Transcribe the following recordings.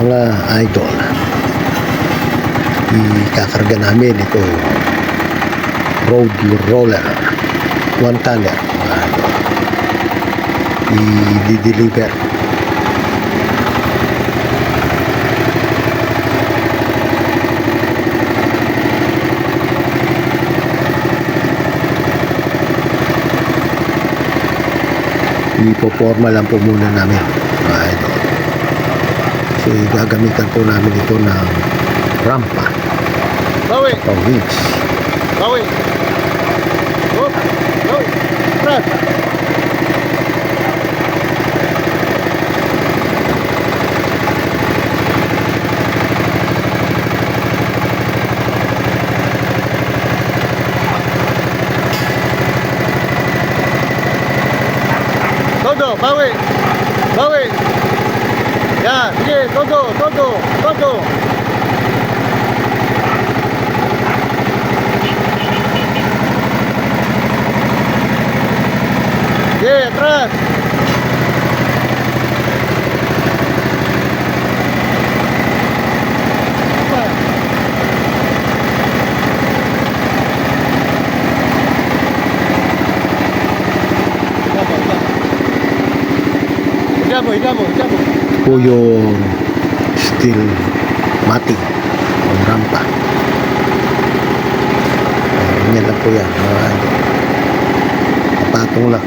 Mga idol, ikakarga namin ito road roller 1 tonner, mga idol. I-deliver ipoporma lang po muna namin, mga idol, kasi gagamitan po namin ito ng rampa sa wings. Todo, bawi. Ya, sige, todo. Sige, atras. Higamo. Po yung steel mating o rampa. Ganyan lang po yan, mga idol. Patong lang.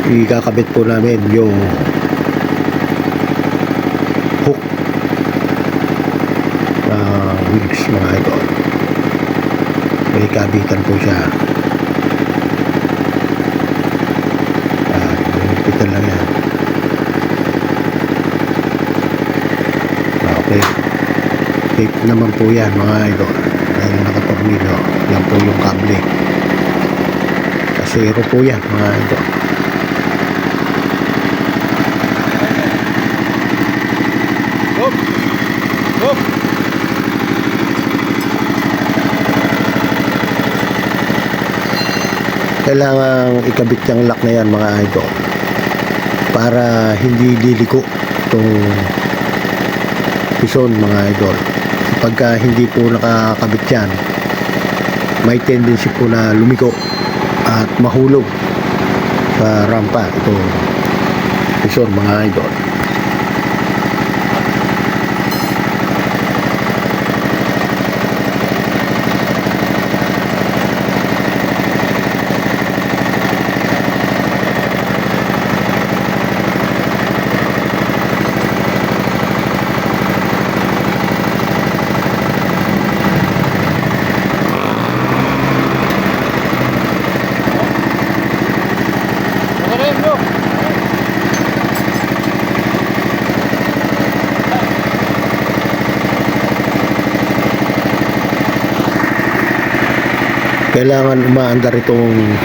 Ikakabit po namin yung hook na wings, mga idol. May kabitan po siya. Pitan lang yan. Okay, tape naman po yan, mga idol. Dahil nakatornilyo, yan po yung kable. Kasero po yan, mga idol. Hop. Kailangan ikabit yung lock na yan, mga idol, para hindi liliko itong pison, mga idol. Pagka hindi po nakakabit yan, may tendency po na lumiko at mahulog sa rampa ito pison, mga idol. Kailangan umaandar itong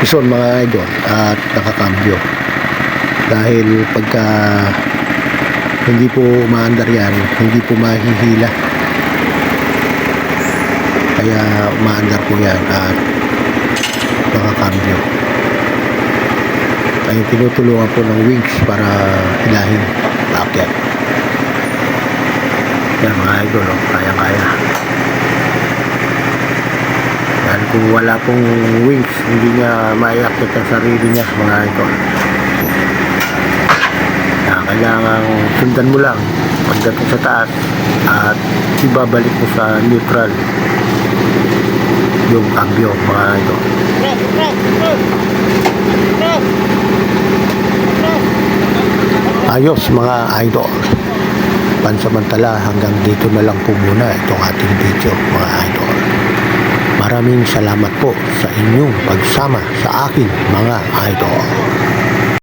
pison, mga idol, at nakakambyo. Dahil pagka hindi po umaandar yan, hindi po mahihila. Kaya umaandar po yan at nakakambyo. Ay tinutulungan po ng wings para hilahin, paakyat. Yan, mga idol, kaya-kaya. Yan, kung wala pong wings, hindi niya maiakit ang sarili niya, mga idol. Kailangan sundan mo lang pagdating sa taas at ibabalik mo sa neutral yung cambio, mga idol. Ayos, mga idol. pansamantala hanggang dito na lang po muna itong ating video mga idol. Maraming salamat po sa inyong pagsama sa akin mga idol.